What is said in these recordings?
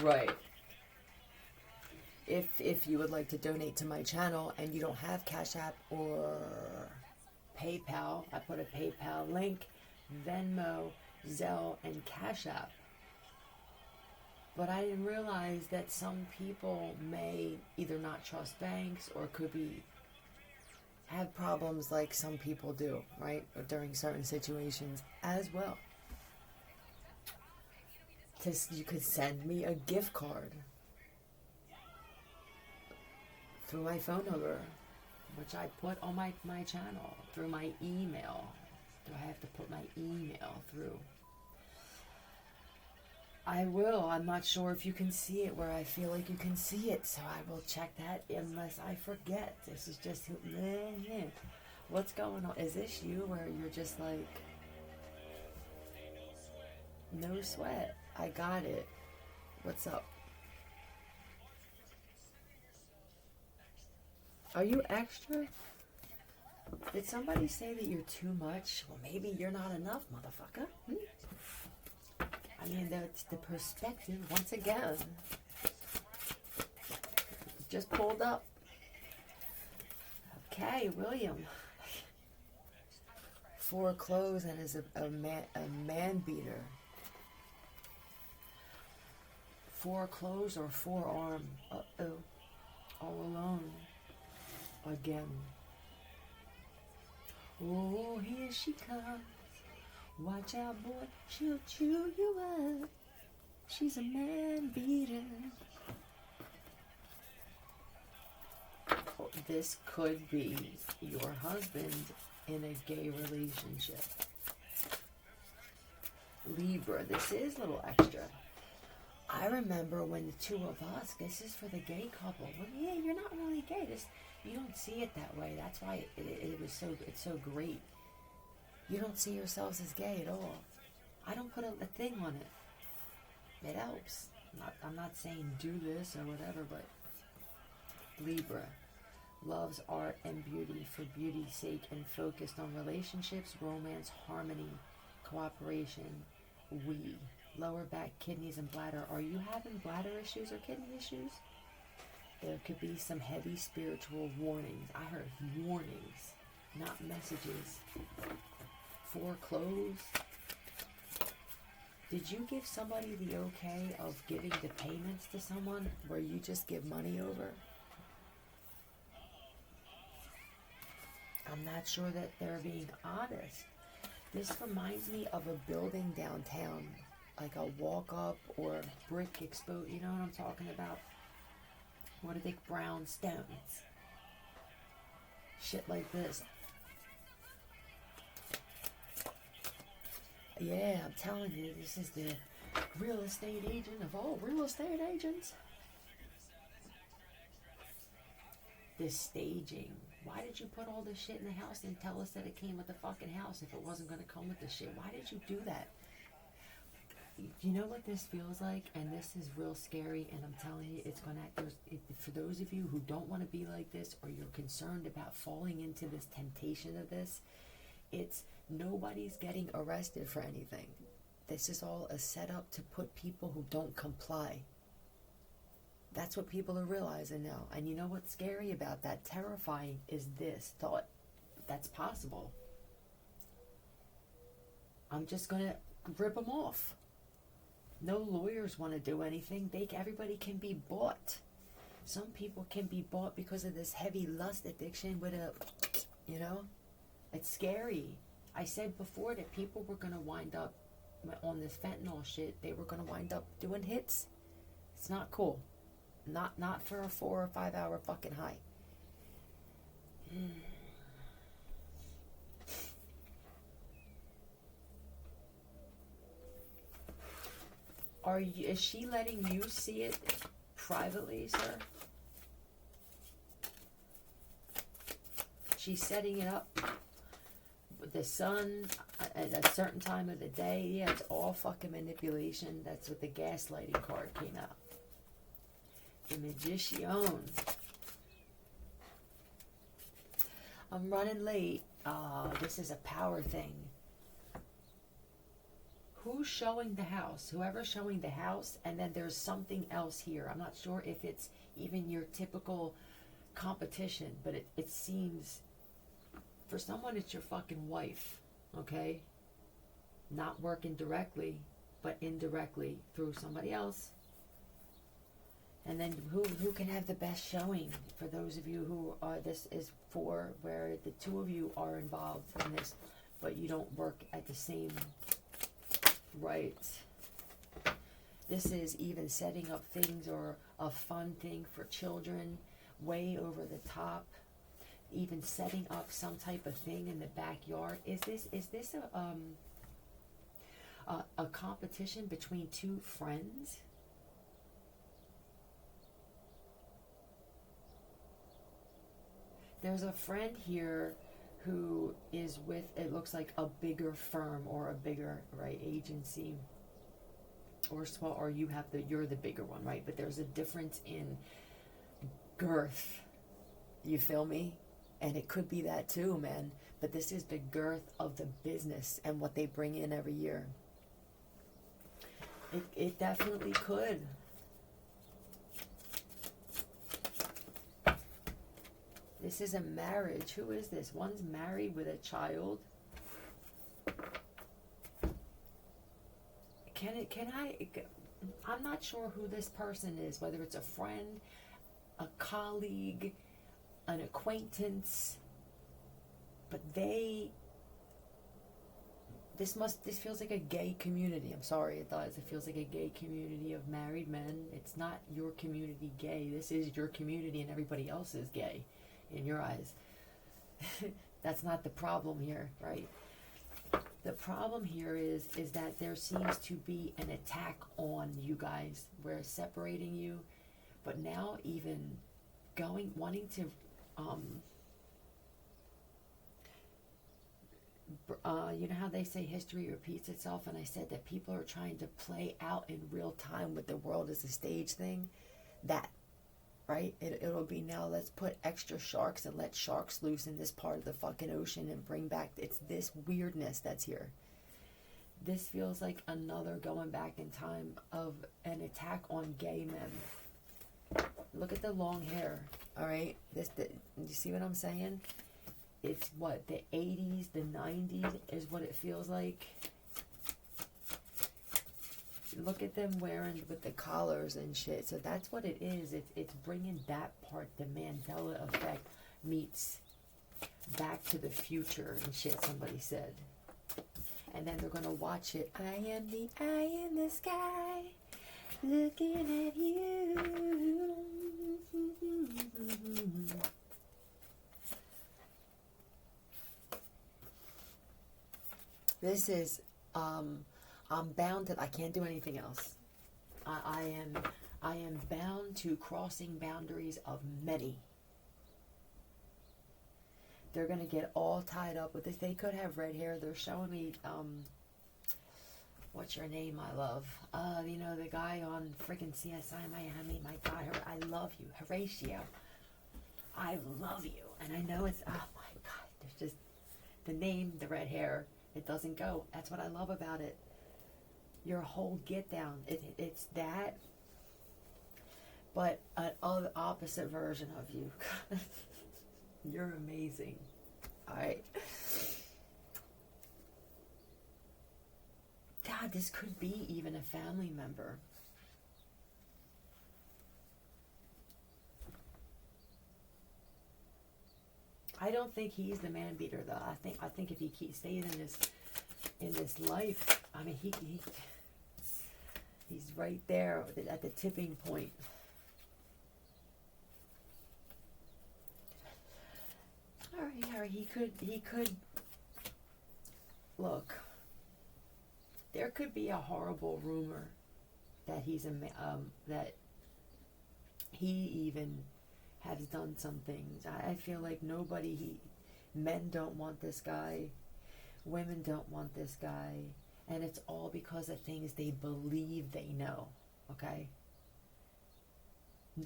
Right. If you would like to donate to my channel and you don't have Cash App or PayPal, I put a PayPal link, Venmo, Zelle, and Cash App. But I didn't realize that some people may either not trust banks or could be have problems like some people do, right? Or during certain situations as well. You could send me a gift card through my phone number, which I put on my channel, through my email. Do I have to put my email through? I will. I'm not sure if you can see it where I feel like you can see it, so I will check that unless I forget. This is just, what's going on? Is this you where you're just like, no sweat? I got it. What's up? Are you extra? Did somebody say that you're too much? Well, maybe you're not enough, motherfucker. I mean, that's the perspective, once again. Just pulled up. Okay, William. 4 clothes and is a man beater. 4 clothes or 4 arm. Uh-oh. All alone. Again. Oh, here she comes. Watch out, boy, she'll chew you up. She's a man beater. Oh, this could be your husband in a gay relationship. Libra, this is a little extra. I remember when the two of us, this is for the gay couple. Well, yeah, you're not really gay. You don't see it that way. That's why it's so great. You don't see yourselves as gay at all. I don't put a thing on it. It helps. I'm not saying do this or whatever, but Libra loves art and beauty for beauty's sake and focused on relationships, romance, harmony, cooperation. Lower back, kidneys, and bladder. Are you having bladder issues or kidney issues? There could be some heavy spiritual warnings. I heard warnings, not messages. 4 clothes. Did you give somebody the okay of giving the payments to someone where you just give money over? I'm not sure that they're being honest. This reminds me of a building downtown, like a walk-up or brick exposed. You know what I'm talking about? What are they? Brown stones. Shit like this. Yeah, I'm telling you, this is the real estate agent of all real estate agents. This staging. Why did you put all this shit in the house and tell us that it came with the fucking house if it wasn't going to come with the shit? Why did you do that? You know what this feels like? And this is real scary, and I'm telling you, it's going to, for those of you who don't want to be like this, or you're concerned about falling into this temptation of this, it's nobody's getting arrested for anything. This is all a setup to put people who don't comply. That's what people are realizing now. And you know what's scary about that, terrifying, is this thought. That's possible. I'm just going to rip them off. No lawyers want to do anything. Everybody can be bought. Some people can be bought because of this heavy lust addiction with it's scary. I said before that people were going to wind up on this fentanyl shit. They were going to wind up doing hits. It's not cool. Not for a 4 or 5 hour fucking high. Is she letting you see it privately, sir? She's setting it up with the sun at a certain time of the day. Yeah, it's all fucking manipulation. That's what the gaslighting card came out. The Magician. I'm running late. This is a power thing. who's showing the house? Whoever's showing the house, and then there's something else here. I'm not sure if it's even your typical competition, but it seems, for someone, it's your fucking wife, okay? Not working directly, but indirectly through somebody else. And then who can have the best showing? For those of you who are, this is for where the two of you are involved in this, but you don't work at the same, right? This is even setting up things, or a fun thing for children, way over the top. Even setting up some type of thing in the backyard. Is this a competition between two friends? There's a friend here who is with, it looks like, a bigger firm, or a bigger, right, agency, or small, or you're the bigger one, right? But there's a difference in girth. You feel me? And it could be that too, man. But this is the girth of the business and what they bring in every year. It definitely could. This is a marriage. Who is this? One's married with a child. I'm not sure who this person is, whether it's a friend, a colleague, an acquaintance, but this feels like a gay community. I'm sorry, it does. It feels like a gay community of married men. It's not your community gay. This is your community, and everybody else is gay in your eyes. That's not the problem here, right? The problem here is that there seems to be an attack on you guys. We're separating you, but now even wanting to you know how they say history repeats itself, and I said that people are trying to play out in real time with the world as a stage thing. That, right? It'll be, now let's put extra sharks and let sharks loose in this part of the fucking ocean and bring back, it's this weirdness that's here. This feels like another going back in time of an attack on gay men. Look at the long hair, all right? You see what I'm saying? It's what, the 80s, the 90s is what it feels like. Look at them wearing with the collars and shit. So that's what it is. It's bringing that part, the Mandela effect meets Back to the Future and shit, somebody said. And then they're going to watch it. I am the eye in the sky, looking at you. This is, I'm bound to, I can't do anything else. I am bound to crossing boundaries of many. They're going to get all tied up with this. They could have red hair. They're showing me, what's your name, my love? You know, the guy on freaking CSI Miami, my God, I love you, Horatio. I love you. And I know it's, oh my God, there's just the name, the red hair. It doesn't go. That's what I love about it. Your whole get down. It's that, but an opposite version of you. You're amazing. Alright. God, this could be even a family member. I don't think he's the man beater though. I think if he stays in this life, I mean he's right there at the tipping point. All right, he could look. There could be a horrible rumor that he's that he even has done some things. I feel like men don't want this guy, women don't want this guy, and it's all because of things they believe they know, okay?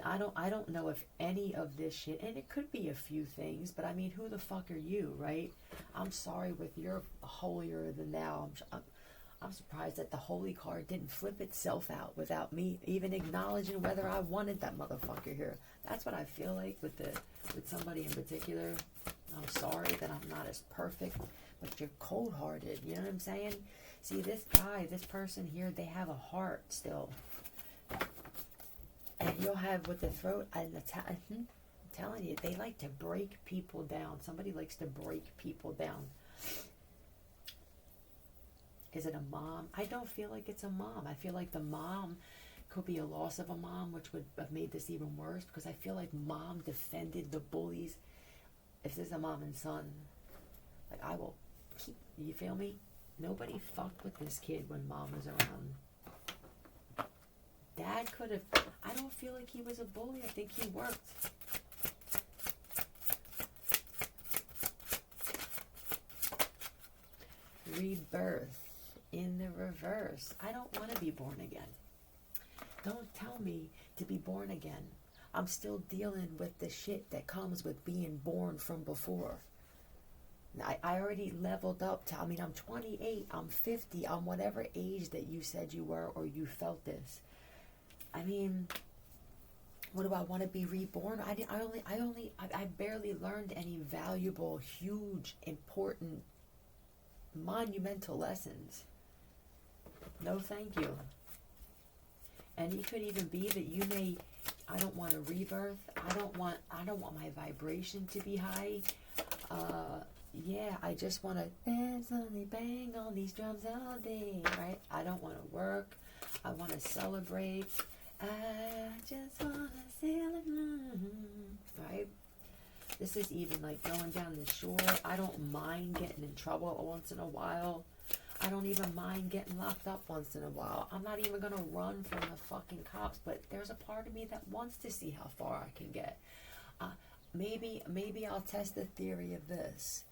I don't know if any of this shit, and it could be a few things, but I mean, who the fuck are you, right? I'm sorry, with your holier than thou, I'm surprised that the holy card didn't flip itself out without me even acknowledging whether I wanted that motherfucker here. That's what I feel like with somebody in particular. I'm sorry that I'm not as perfect, but you're cold-hearted. You know what I'm saying? See, this guy, this person here, they have a heart still. And you'll have with the throat, I'm telling you, they like to break people down. Somebody likes to break people down. Is it a mom? I don't feel like it's a mom. I feel like the mom could be a loss of a mom, which would have made this even worse, because I feel like mom defended the bullies. If this is a mom and son, like, I will keep, you feel me? Nobody fucked with this kid when mom was around. Dad could have, I don't feel like he was a bully. I think he worked. Rebirth. In the reverse. I don't want to be born again. Don't tell me to be born again. I'm still dealing with the shit that comes with being born from before. I already leveled up to, I'm 28, I'm 50, I'm whatever age that you said you were or you felt this. I mean, what do I want to be reborn? I barely learned any valuable, huge, important, monumental lessons. No, thank you. And it could even be that you may, I don't want a rebirth. I don't want my vibration to be high. Yeah, I just want to bang on these drums all day, right? I don't want to work. I want to celebrate. I just want to celebrate, right? This is even like going down the shore. I don't mind getting in trouble once in a while. I don't even mind getting locked up once in a while. I'm not even going to run from the fucking cops, but there's a part of me that wants to see how far I can get. Maybe I'll test the theory of this.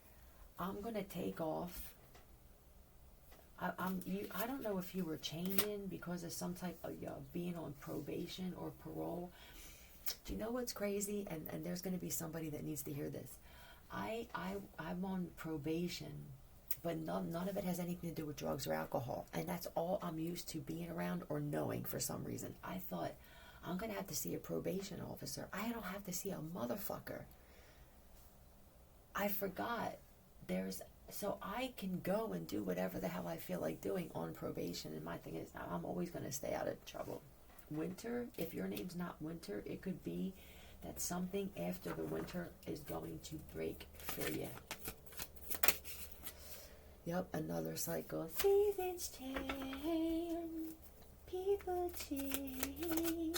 I'm going to take off. I don't know if you were changing because of some type of being on probation or parole. Do you know what's crazy? And there's going to be somebody that needs to hear this. I'm on probation, but none of it has anything to do with drugs or alcohol. And that's all I'm used to being around or knowing for some reason. I thought, I'm going to have to see a probation officer. I don't have to see a motherfucker. I forgot. So I can go and do whatever the hell I feel like doing on probation. And my thing is, I'm always going to stay out of trouble. Winter, if your name's not Winter, it could be that something after the winter is going to break for you. Yep, another cycle. Seasons change, people change.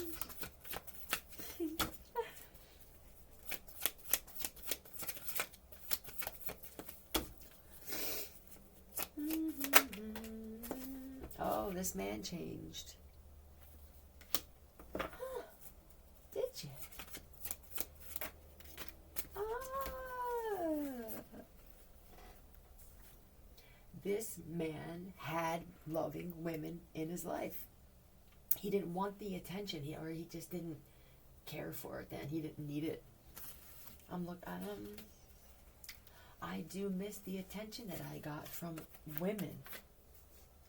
Oh, this man changed. Did you? This man had loving women in his life. He didn't want the attention, or he just didn't care for it then. He didn't need it. I do miss the attention that I got from women.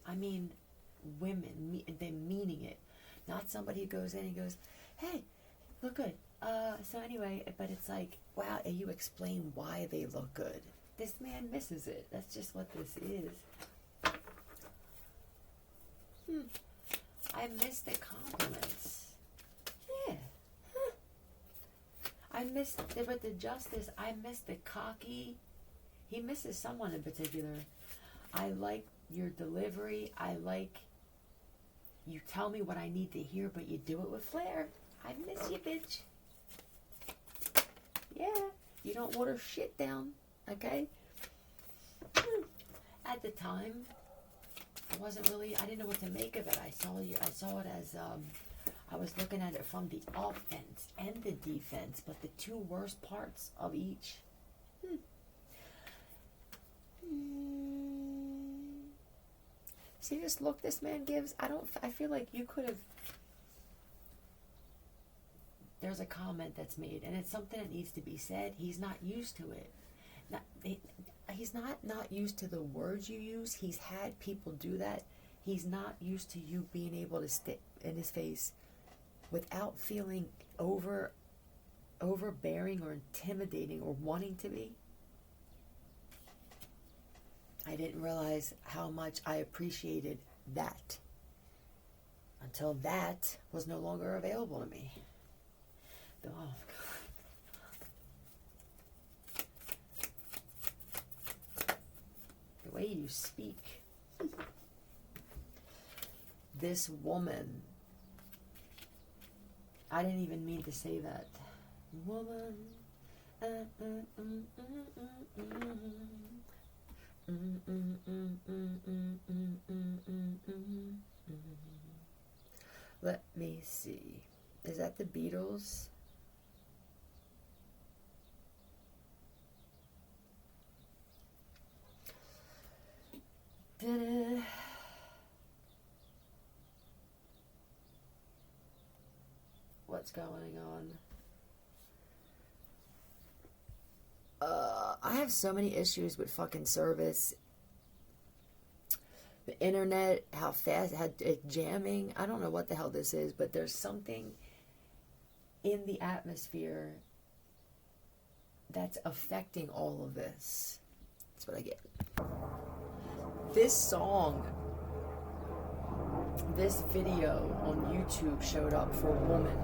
I mean, women, them meaning it. Not somebody who goes in and goes, hey, look good. So anyway, but it's like, wow, and you explain why they look good. This man misses it. That's just what this is. I miss the compliments. Yeah. I miss, but the justice, I miss the cocky. He misses someone in particular. I like your delivery. I like you tell me what I need to hear, but you do it with flair. I miss you, bitch. Yeah. You don't water shit down. Okay? At the time, I didn't know what to make of it. I saw it as, I was looking at it from the offense and the defense, but the two worst parts of each. See this look this man gives? I feel like you could have. There's a comment that's made, and it's something that needs to be said. He's not used to it. He's not used to the words you use. He's had people do that. He's not used to you being able to stick in his face without feeling overbearing or intimidating or wanting to be. I didn't realize how much I appreciated that until that was no longer available to me. Oh, God. The way you speak. This woman, I didn't even mean to say that. Woman. Let me see. Is that the Beatles? What's going on? I have so many issues with fucking service. The internet, how fast, how it's jamming. I don't know what the hell this is, but there's something in the atmosphere that's affecting all of this. That's what I get. This song, this video on YouTube showed up for Woman.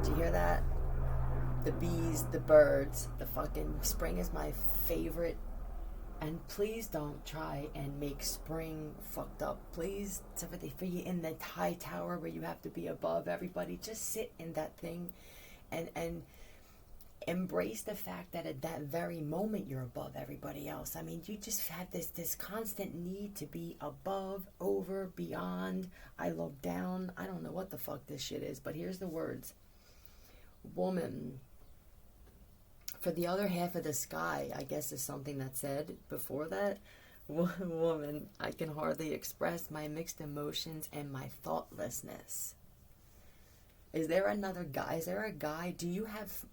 Did you hear that? The bees, the birds, the fucking spring is my favorite. And please don't try and make spring fucked up. Please, for you in the high tower where you have to be above everybody, just sit in that thing and embrace the fact that at that very moment you're above everybody else. I mean, you just have this constant need to be above, over, beyond. I look down. I don't know what the fuck this shit is, but here's the words. Woman. For the other half of the sky, I guess is something that said before that. Woman, I can hardly express my mixed emotions and my thoughtlessness. Is there another guy? Is there a guy? Do you have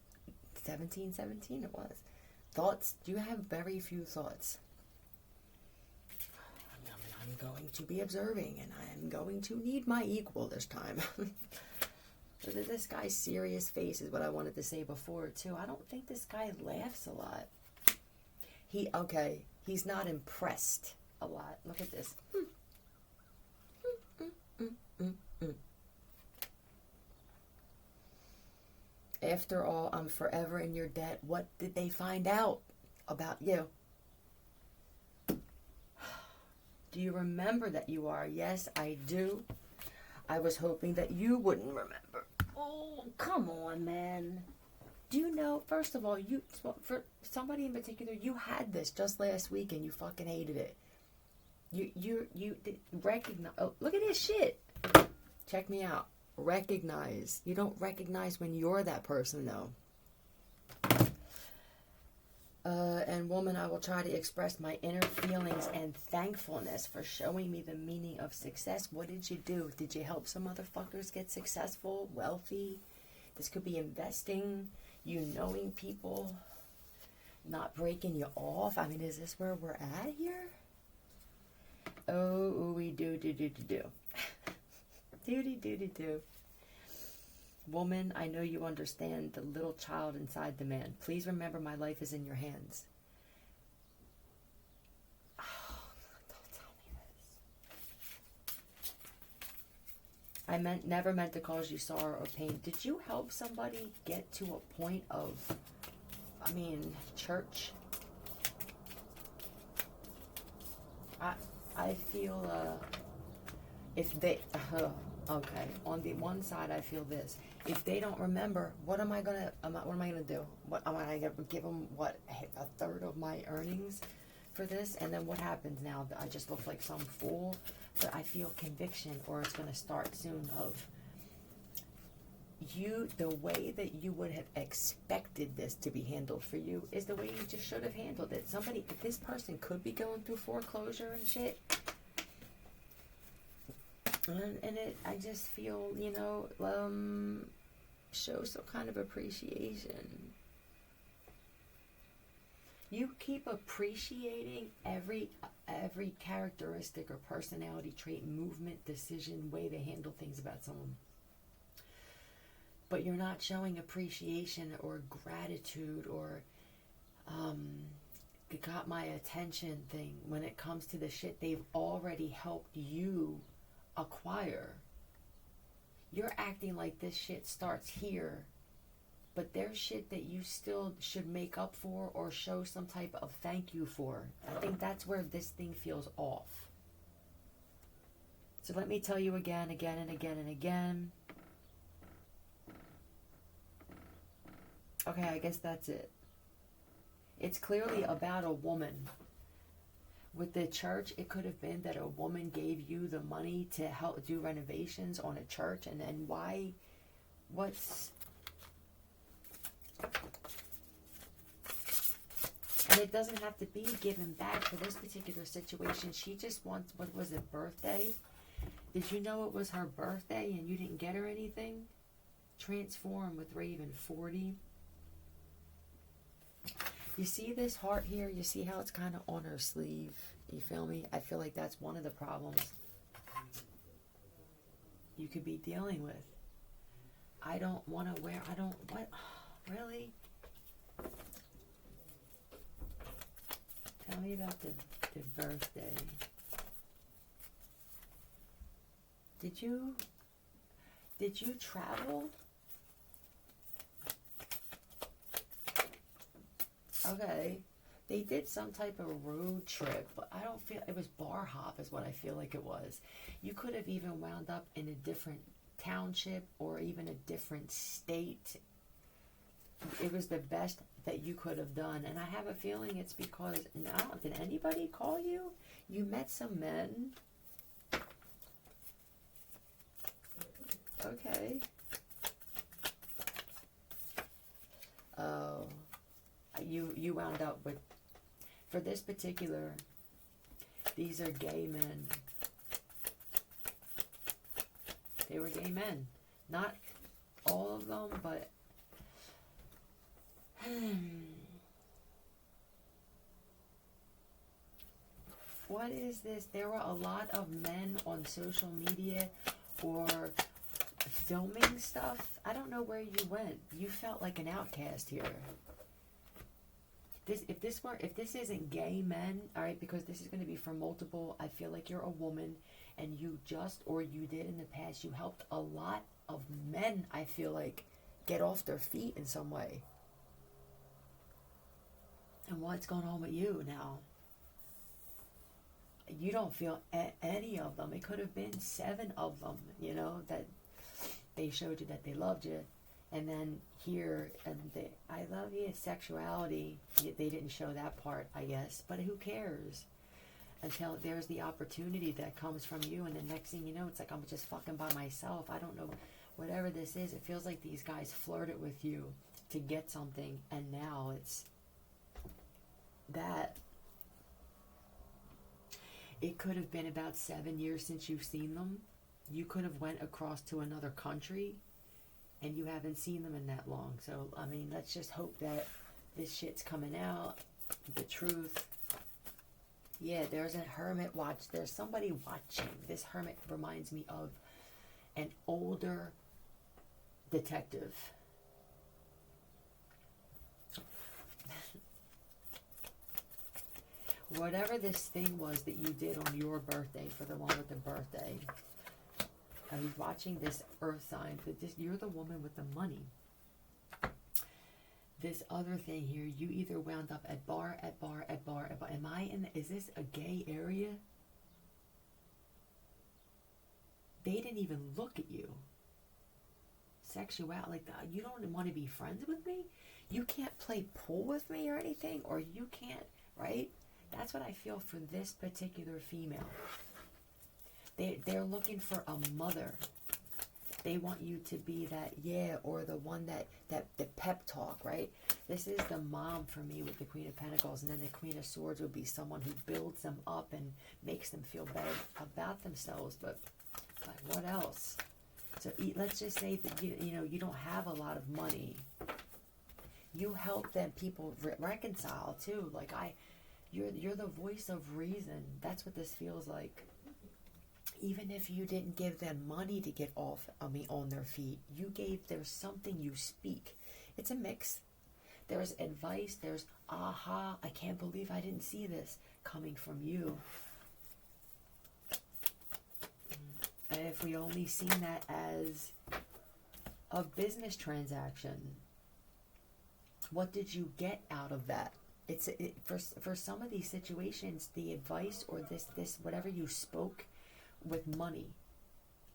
17 it was. Thoughts? Do you have very few thoughts? I'm going to be observing and I'm going to need my equal this time. This guy's serious face is what I wanted to say before too. I don't think this guy laughs a lot. He's not impressed a lot. Look at this. After all, I'm forever in your debt. What did they find out about you? Do you remember that you are? Yes, I do. I was hoping that you wouldn't remember. Oh, come on, man. Do you know, first of all, for somebody in particular, you had this just last week and you fucking hated it. You recognize, oh, look at this shit. Check me out. Recognize. You don't recognize when you're that person, though. And woman, I will try to express my inner feelings and thankfulness for showing me the meaning of success. What did you do? Did you help some motherfuckers get successful, wealthy? This could be investing, you knowing people, not breaking you off. I mean, is this where we're at here? Oh, we do. Do. Woman, I know you understand the little child inside the man. Please remember my life is in your hands. Oh, don't tell me this. Never meant to cause you sorrow or pain. Did you help somebody get to a point of, church? I feel, if they, okay, on the one side I feel this. If they don't remember, what am I gonna do? What am I gonna give them? What, a third of my earnings for this? And then what happens now? I just look like some fool. But I feel conviction, or it's gonna start soon. Of you, the way that you would have expected this to be handled for you is the way you just should have handled it. This person could be going through foreclosure and shit. And I just feel, show some kind of appreciation. You keep appreciating every characteristic or personality trait, movement, decision, way they handle things about someone. But you're not showing appreciation or gratitude or got my attention thing when it comes to the shit they've already helped you acquire. You're acting like this shit starts here, but there's shit that you still should make up for or show some type of thank you for. I think that's where this thing feels off. So let me tell you again and again. Okay, I guess that's it. It's clearly about a woman. With the church, it could have been that a woman gave you the money to help do renovations on a church, and then and it doesn't have to be given back for this particular situation. She just wants, what was it, birthday? Did you know it was her birthday and you didn't get her anything? Transform with Raven 40. You see this heart here? You see how it's kind of on her sleeve? You feel me? I feel like that's one of the problems you could be dealing with. I don't want to wear, what? Really? Tell me about the birthday. Did you travel? Okay. They did some type of road trip, but I don't feel, it was bar hop is what I feel like it was. You could have even wound up in a different township or even a different state. It was the best that you could have done. And I have a feeling it's because, did anybody call you? You met some men? Okay. Oh. You wound up with, for this particular, these are gay men. They were gay men. Not all of them, but what is this? There were a lot of men on social media or filming stuff. I don't know where you went. You felt like an outcast here. If this isn't gay men, all right, because this is going to be for multiple, I feel like you're a woman and you did in the past, you helped a lot of men, I feel like, get off their feet in some way. And what's going on with you now? You don't feel any of them. It could have been 7 of them, that they showed you that they loved you. And then here, I love you, sexuality, they didn't show that part, I guess. But who cares? Until there's the opportunity that comes from you, and the next thing you know, it's like, I'm just fucking by myself. I don't know, whatever this is, it feels like these guys flirted with you to get something, and now it's that. It could have been about 7 years since you've seen them. You could have went across to another country, and you haven't seen them in that long. So, I mean, let's just hope that this shit's coming out, the truth. Yeah, there's a hermit watch. There's somebody watching. This hermit reminds me of an older detective. Whatever this thing was that you did on your birthday, for the one with the birthday, I was watching this earth sign, but you're the woman with the money. This other thing here, you either wound up at bar. Is this a gay area? They didn't even look at you. Sexuality, you don't want to be friends with me? You can't play pool with me or anything? Or you can't, right? That's what I feel for this particular female. They're looking for a mother. They want you to be that, or the one that the pep talk, right? This is the mom for me with the Queen of Pentacles, and then the Queen of Swords would be someone who builds them up and makes them feel better about themselves. But what else? So let's just say that you don't have a lot of money. You help them people reconcile too. Like you're the voice of reason. That's what this feels like. Even if you didn't give them money to get off, on their feet, there's something you speak. It's a mix. There's advice, there's aha, I can't believe I didn't see this coming from you. And if we only seen that as a business transaction, what did you get out of that? For some of these situations, the advice or this whatever you spoke with money,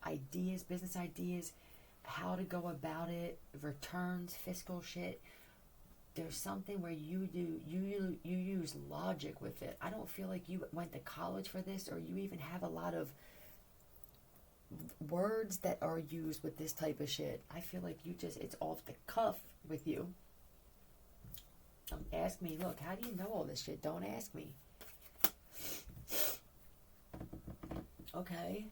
ideas, business ideas, how to go about it, returns, fiscal shit. There's something where you use logic with it. I don't feel like you went to college for this, or you even have a lot of words that are used with this type of shit. I feel like it's off the cuff with you. Ask me, look, how do you know all this shit? Don't ask me. Okay.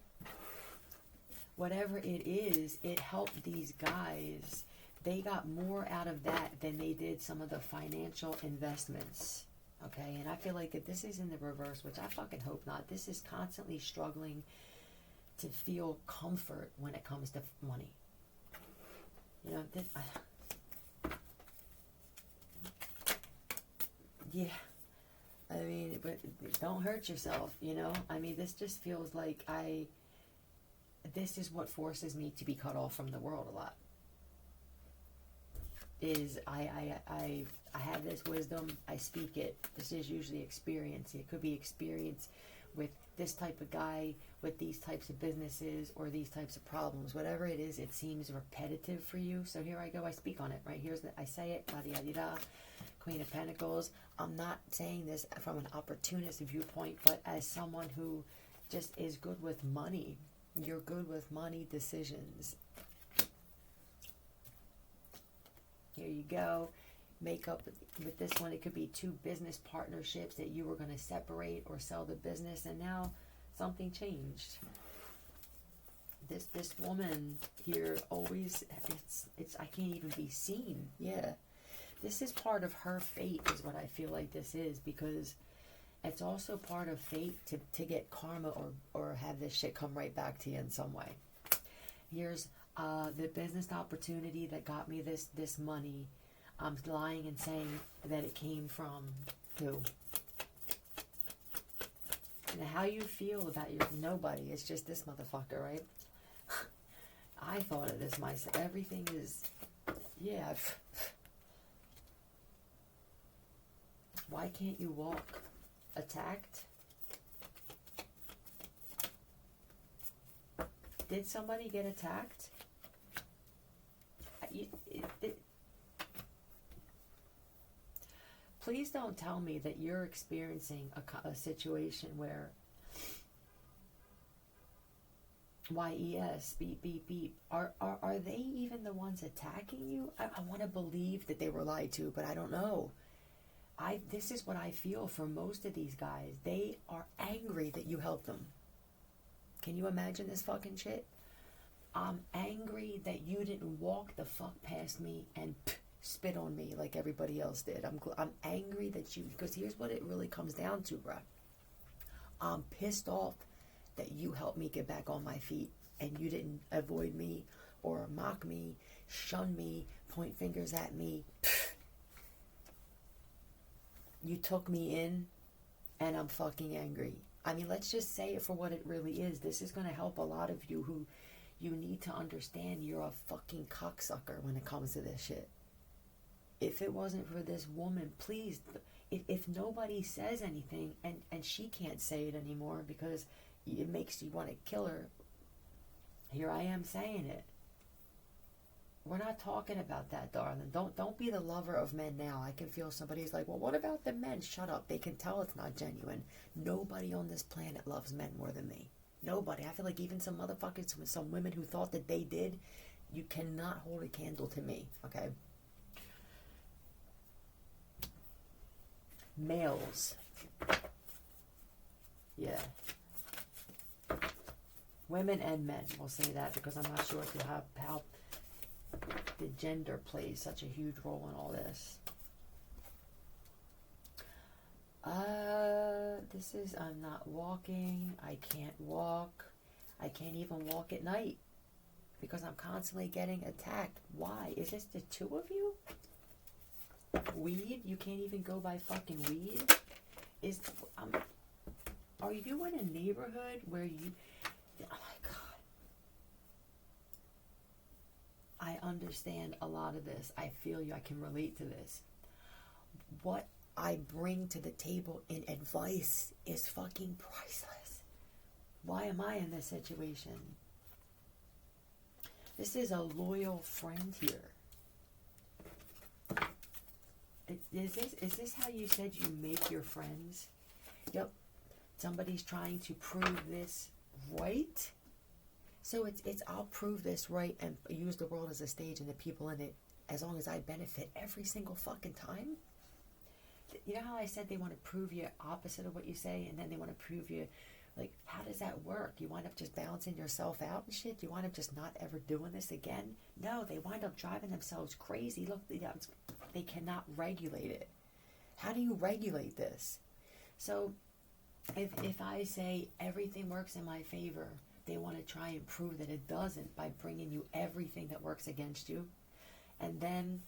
Whatever it is, it helped these guys. They got more out of that than they did some of the financial investments. Okay, and I feel like if this is in the reverse, which I fucking hope not, this is constantly struggling to feel comfort when it comes to money. You know, yeah. I mean, but don't hurt yourself, you know? I mean, this just feels like this is what forces me to be cut off from the world a lot. Is I have this wisdom, I speak it. This is usually experience. It could be experience with this type of guy, with these types of businesses, or these types of problems. Whatever it is, it seems repetitive for you. So here I go, I speak on it, right? I say it, la-di-da-di-da, Queen of Pentacles. I'm not saying this from an opportunist viewpoint, but as someone who just is good with money. You're good with money decisions. Here you go. Make up with this one. It could be two business partnerships that you were going to separate or sell the business, and now something changed. This woman here always, it's I can't even be seen. Yeah. This is part of her fate is what I feel like this is, because it's also part of fate to get karma or have this shit come right back to you in some way. Here's the business opportunity that got me this money. I'm lying and saying that it came from who? And how you feel about nobody. It's just this motherfucker, right? I thought of this myself. Everything is, yeah. Why can't you walk? Attacked? Did somebody get attacked? Please don't tell me that you're experiencing a situation where YES, beep, beep, beep. Are they even the ones attacking you? I want to believe that they were lied to, but I don't know. This is what I feel for most of these guys. They are angry that you helped them. Can you imagine this fucking shit? I'm angry that you didn't walk the fuck past me and spit on me like everybody else did. I'm angry that you, because here's what it really comes down to, bruh. I'm pissed off that you helped me get back on my feet and you didn't avoid me or mock me, shun me, point fingers at me. You took me in, and I'm fucking angry. I mean, let's just say it for what it really is. This is going to help a lot of you who you need to understand you're a fucking cocksucker when it comes to this shit. If it wasn't for this woman, please, if nobody says anything, and she can't say it anymore because it makes you want to kill her, here I am saying it. We're not talking about that, darling. Don't be the lover of men now. I can feel somebody's like, well, what about the men? Shut up. They can tell it's not genuine. Nobody on this planet loves men more than me. Nobody. I feel like even some motherfuckers, some women who thought that they did, you cannot hold a candle to me, okay? Males. Yeah. Women and men. We'll say that because I'm not sure if you have how the gender plays such a huge role in all this. This is, I'm not walking. I can't walk. I can't even walk at night because I'm constantly getting attacked. Why? Is this the two of you? Weed? You can't even go buy fucking weed? Are you in a neighborhood where you... Oh my God. I understand a lot of this. I feel you. I can relate to this. What I bring to the table in advice is fucking priceless. Why am I in this situation? This is a loyal friend here. Is this how you said you make your friends? Yep. Somebody's trying to prove this right. So it's I'll prove this right and use the world as a stage and the people in it as long as I benefit every single fucking time. You know how I said they want to prove you opposite of what you say, and then they want to prove you, like, how does that work? You wind up just balancing yourself out and shit? You wind up just not ever doing this again? No, they wind up driving themselves crazy. Look, they cannot regulate it. How do you regulate this? So if I say everything works in my favor, they want to try and prove that it doesn't by bringing you everything that works against you. And then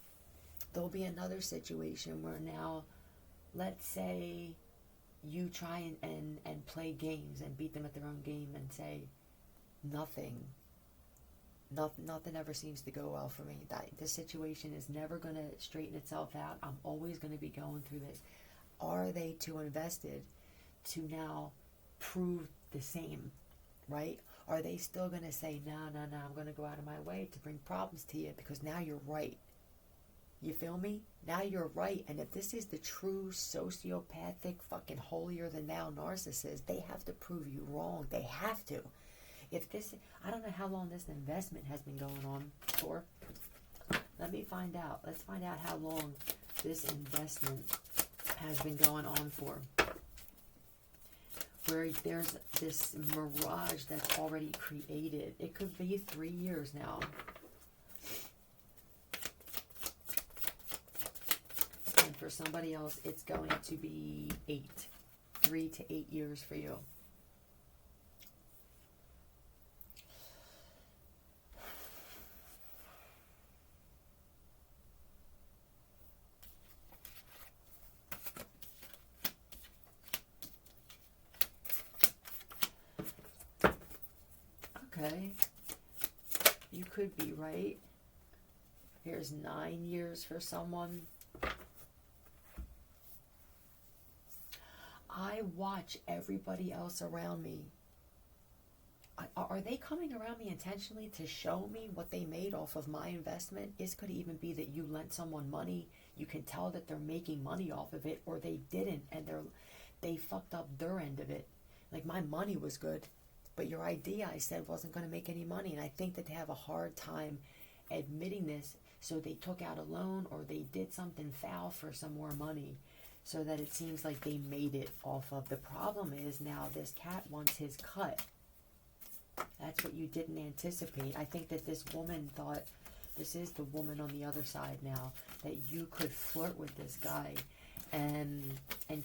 there'll be another situation where now, let's say you try and play games and beat them at their own game and say, nothing ever seems to go well for me. This situation is never going to straighten itself out. I'm always going to be going through this. Are they too invested to now prove the same, right? Are they still going to say, no, I'm going to go out of my way to bring problems to you because now you're right? You feel me? Now you're right. And if this is the true sociopathic, fucking holier-than-thou narcissist, they have to prove you wrong. They have to. If this, I don't know how long this investment has been going on for. Let me find out. Let's find out how long this investment has been going on for. Where there's this mirage that's already created. It could be 3 years now. And for somebody else, it's going to be 3 to 8 years for you. Okay, you could be right. Here's 9 years for someone. I watch everybody else around me. Are they coming around me intentionally to show me what they made off of my investment? This could even be that you lent someone money. You can tell that they're making money off of it, or they didn't, and they fucked up their end of it. Like, my money was good, but your idea, I said, wasn't going to make any money. And I think that they have a hard time admitting this. So they took out a loan or they did something foul for some more money so that it seems like they made it off of. The problem is now this cat wants his cut. That's what you didn't anticipate. I think that this woman thought, this is the woman on the other side now, that you could flirt with this guy and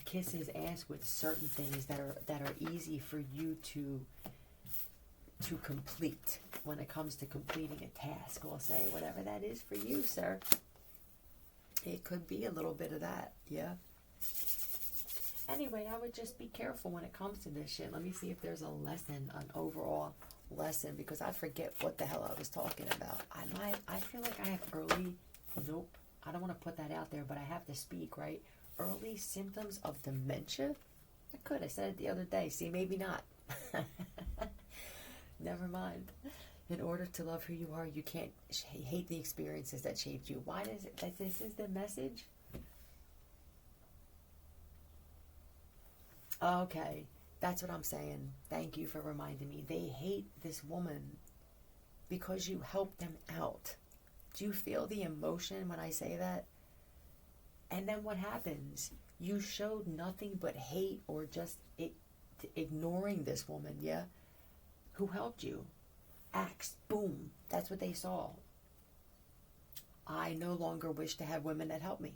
kiss his ass with certain things that are easy for you to complete when it comes to completing a task. We'll say whatever that is for you, sir. It could be a little bit of that, yeah. Anyway, I would just be careful when it comes to this shit. Let me see if there's a lesson, an overall lesson, because I forget what the hell I was talking about. I feel like I have early, nope, I don't want to put that out there, but I have to speak, right? Early symptoms of dementia? I said it the other day. See, maybe not. Never mind. In order to love who you are, you can't hate the experiences that shaped you. Why does it, that this is the message? Okay, that's what I'm saying. Thank you for reminding me. They hate this woman because you helped them out. Do you feel the emotion when I say that? And then what happens? You showed nothing but hate or just ignoring this woman, yeah? Who helped you? Axe, boom. That's what they saw. I no longer wish to have women that help me.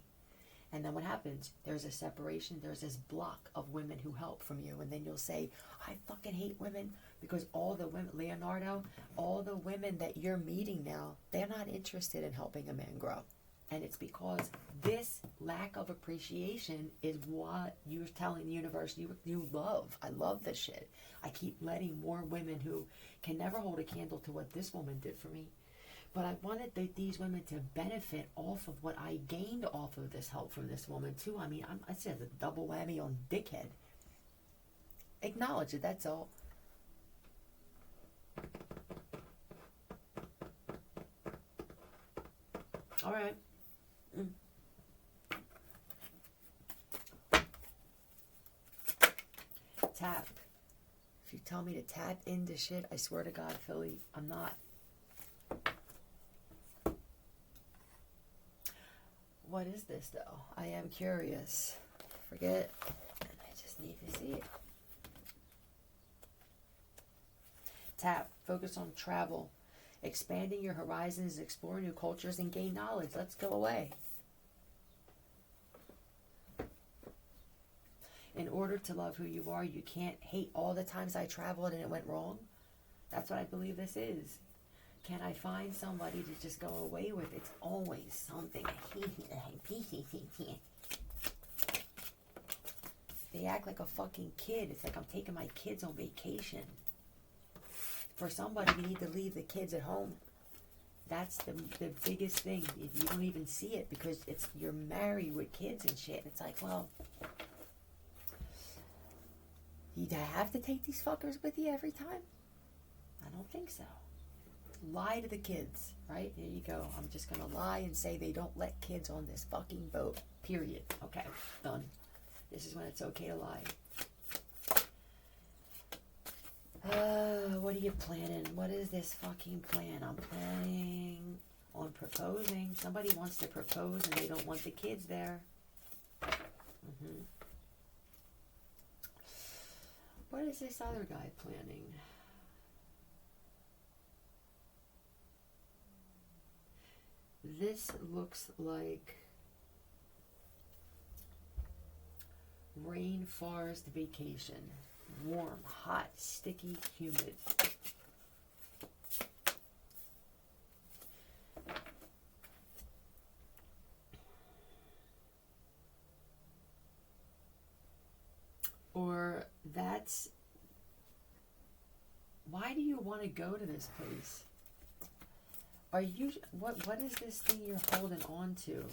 And then what happens? There's a separation. There's this block of women who help from you. And then you'll say, I fucking hate women because all the women, Leonardo, all the women that you're meeting now, they're not interested in helping a man grow. And it's because this lack of appreciation is what you're telling the universe you love. I love this shit. I keep letting more women who can never hold a candle to what this woman did for me. But I wanted these women to benefit off of what I gained off of this help from this woman too. I mean, I said a double whammy on dickhead. Acknowledge it, that's all. All right. Tap. If you tell me to tap into shit, I swear to God, Philly, I'm not. What is this, though? I am curious. Forget. And I just need to see it. Tap. Focus on travel. Expanding your horizons, explore new cultures, and gain knowledge. Let's go away. In order to love who you are, you can't hate all the times I traveled and it went wrong. That's what I believe this is. Can I find somebody to just go away with? It's always something. They act like a fucking kid. It's like I'm taking my kids on vacation. For somebody, you need to leave the kids at home. That's the biggest thing. You don't even see it because you're married with kids and shit. It's like, well, you have to take these fuckers with you every time? I don't think so. Lie to the kids, right? There you go. I'm just going to lie and say they don't let kids on this fucking boat. Period. Okay, done. This is when it's okay to lie. What are you planning? What is this fucking plan? I'm planning on proposing. Somebody wants to propose and they don't want the kids there. What is this other guy planning? This looks like rainforest vacation. Warm, hot, sticky, humid. Or that's... Why do you want to go to this place? Are you... What is this thing you're holding on to?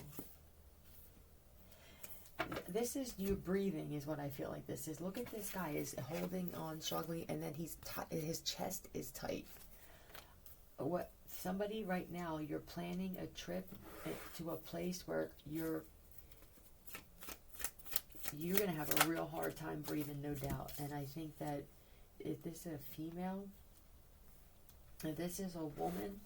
This is you breathing is what I feel like this is. Look at this guy is holding on, struggling, and then his chest is tight. What somebody right now, you're planning a trip to a place where you're gonna have a real hard time breathing, no doubt. And I think that if this is a female, if this is a woman,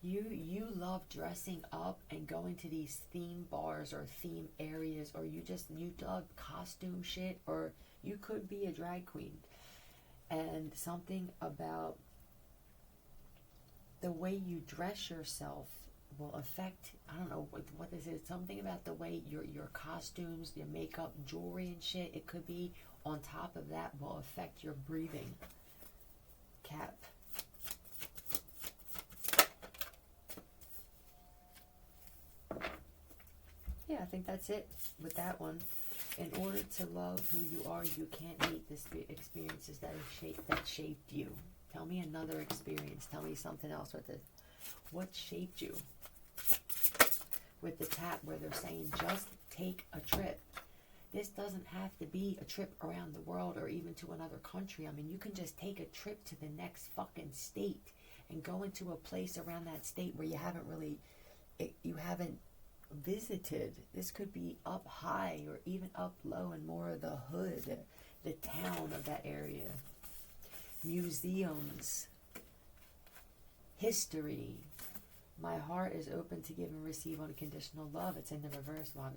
you love dressing up and going to these theme bars or theme areas, or you love costume shit, or you could be a drag queen. And something about the way you dress yourself will affect, I don't know, what this is, something about the way your costumes, your makeup, jewelry and shit, it could be on top of that will affect your breathing. Cap. Yeah, I think that's it with that one. In order to love who you are, you can't hate the experiences that shaped you. Tell me another experience. Tell me something else with it. What shaped you? With the tap where they're saying just take a trip. This doesn't have to be a trip around the world or even to another country. I mean, you can just take a trip to the next fucking state and go into a place around that state where you haven't visited. This could be up high or even up low and more of the hood, the town of that area. Museums, history. My heart is open to give and receive unconditional love. It's in the reverse. Well,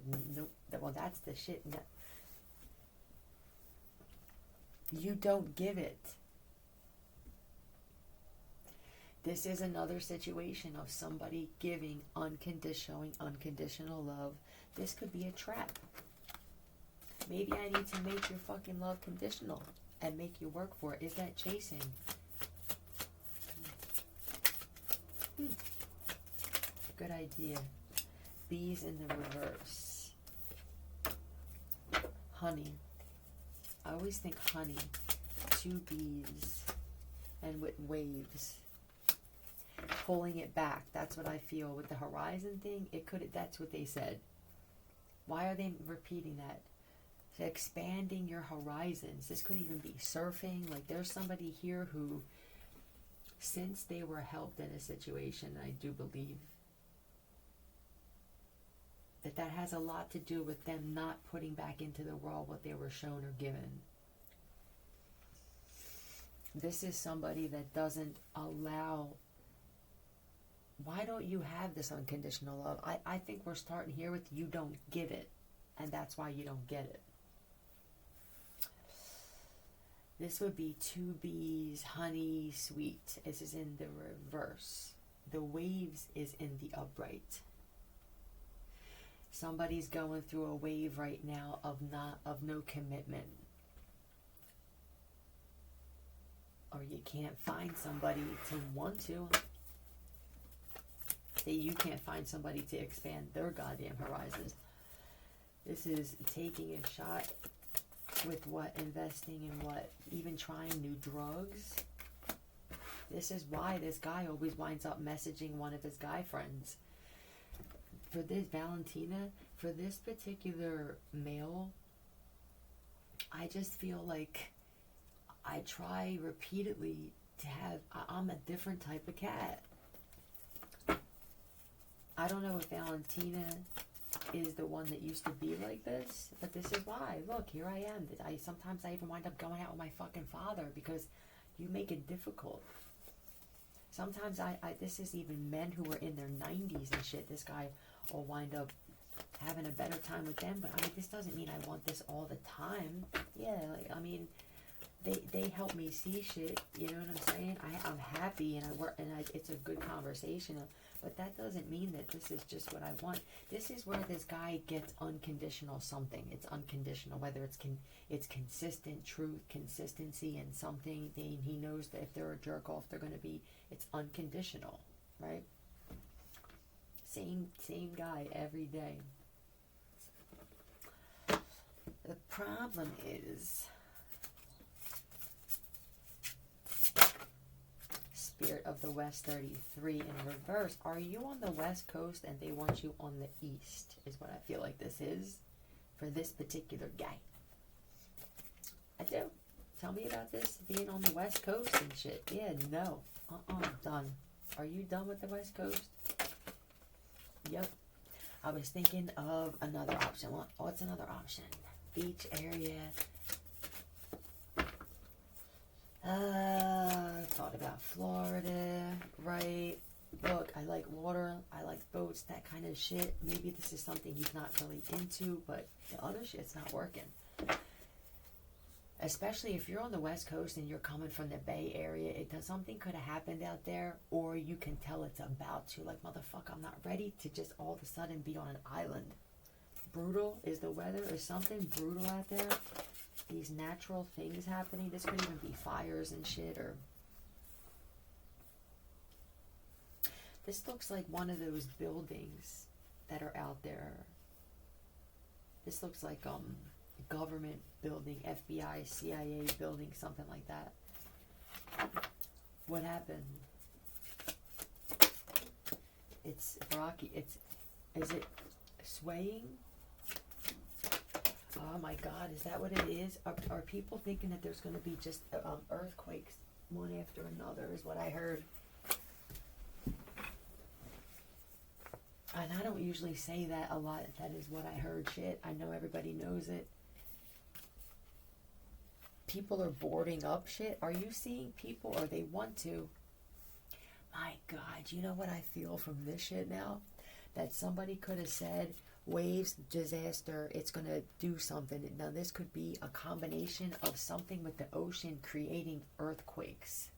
that's the shit. No. You don't give it. This is another situation of somebody showing unconditional love. This could be a trap. Maybe I need to make your fucking love conditional and make you work for it. Is that chasing? Good idea. Bees in the reverse. Honey. I always think honey. 2 bees. And with waves. Pulling it back. That's what I feel with the horizon thing. That's what they said. Why are they repeating that? So expanding your horizons. This could even be surfing. Like there's somebody here who, since they were helped in a situation, I do believe that has a lot to do with them not putting back into the world what they were shown or given. This is somebody that doesn't allow. Why don't you have this unconditional love? I think we're starting here with you don't give it. And that's why you don't get it. This would be 2 bees, honey, sweet. This is in the reverse. The waves is in the upright. Somebody's going through a wave right now of no commitment. Or you can't find somebody to want to. Say you can't find somebody to expand their goddamn horizons. This is taking a shot with what, investing in what, even trying new drugs. This is why this guy always winds up messaging one of his guy friends. For this Valentina, for this particular male, I just feel like I try repeatedly to have, I'm a different type of cat. I don't know if Valentina is the one that used to be like this, but this is why. Look, here I am. Sometimes I even wind up going out with my fucking father because you make it difficult. Sometimes this is even men who were in their 90s and shit. This guy will wind up having a better time with them, but this doesn't mean I want this all the time. Yeah, they help me see shit, you know what I'm saying? I'm happy and I work and it's a good conversation, but that doesn't mean that this is just what I want. This is where this guy gets unconditional something. It's unconditional, whether it's consistent truth, consistency in something. He knows that if they're a jerk off, they're going to be, it's unconditional, right? Same guy every day. The problem is Spirit of the West 33 in reverse. Are you on the West Coast and they want you on the East? Is what I feel like this is for this particular guy. I do. Tell me about this being on the West Coast and shit. Yeah, no. Done. Are you done with the West Coast? Yep. I was thinking of another option. What's another option? Beach area. Thought about Florida, right? Look, I like water, I like boats, that kind of shit. Maybe this is something he's not really into, but the other shit's not working. Especially if you're on the West Coast and you're coming from the Bay Area, something could have happened out there, or you can tell it's about to. Like, motherfucker, I'm not ready to just all of a sudden be on an island. Brutal is the weather. Is something brutal out there? These natural things happening. This could even be fires and shit, or this looks like one of those buildings that are out there. This looks like government building, FBI, CIA building, something like that. What happened? It's rocky. Is it swaying? Oh my God, is that what it is? Are people thinking that there's going to be just earthquakes one after another is what I heard. And I don't usually say that a lot. That is what I heard. Shit, I know everybody knows it. People are boarding up shit. Are you seeing people, or they want to? My God, you know what I feel from this shit now? That somebody could have said, waves, disaster, it's going to do something. Now, this could be a combination of something with the ocean creating earthquakes.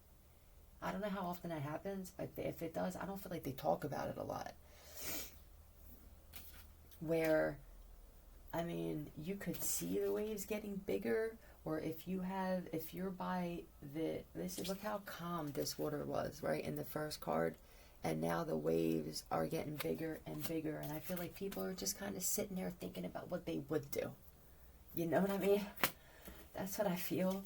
I don't know how often that happens, but if it does, I don't feel like they talk about it a lot. Where, I mean, you could see the waves getting bigger, or if you're by look how calm this water was, right, in the first card, and now the waves are getting bigger and bigger, and I feel like people are just kind of sitting there thinking about what they would do. You know what I mean? That's what I feel.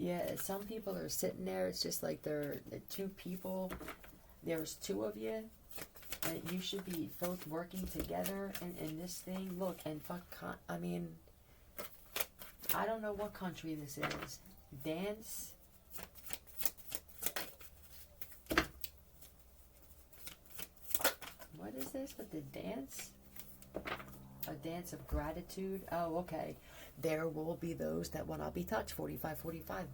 Yeah, some people are sitting there, it's just like they're two people, there's two of you, and you should be both working together in this thing. Look, and I mean, I don't know what country this is. Dance. What is this with the dance? A dance of gratitude. Oh, okay. There will be those that will not be touched. 45.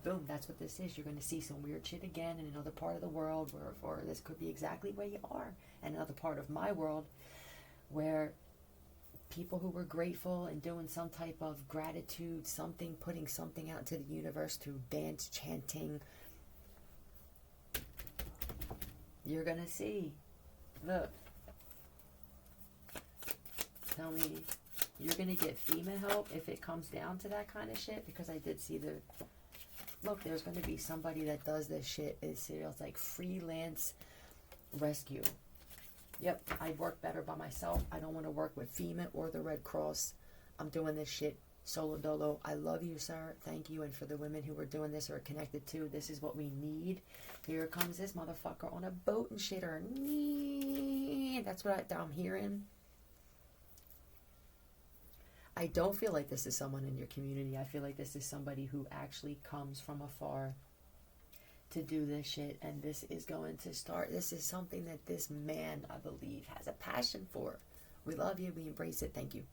Boom. That's what this is. You're going to see some weird shit again in another part of the world, or this could be exactly where you are. And another part of my world where people who were grateful and doing some type of gratitude, something, putting something out into the universe through dance, chanting. You're going to see. Look. Tell me, you're going to get FEMA help if it comes down to that kind of shit? Because I did see look, there's going to be somebody that does this shit. It's like freelance rescue. Yep, I work better by myself. I don't want to work with FEMA or the Red Cross. I'm doing this shit solo dolo. I love you, sir. Thank you. And for the women who are doing this or are connected to, this is what we need. Here comes this motherfucker on a boat and shit. Or that's what I'm hearing. I don't feel like this is someone in your community. I feel like this is somebody who actually comes from afar to do this shit. And this is going to start. This is something that this man, I believe, has a passion for. We love you. We embrace it. Thank you.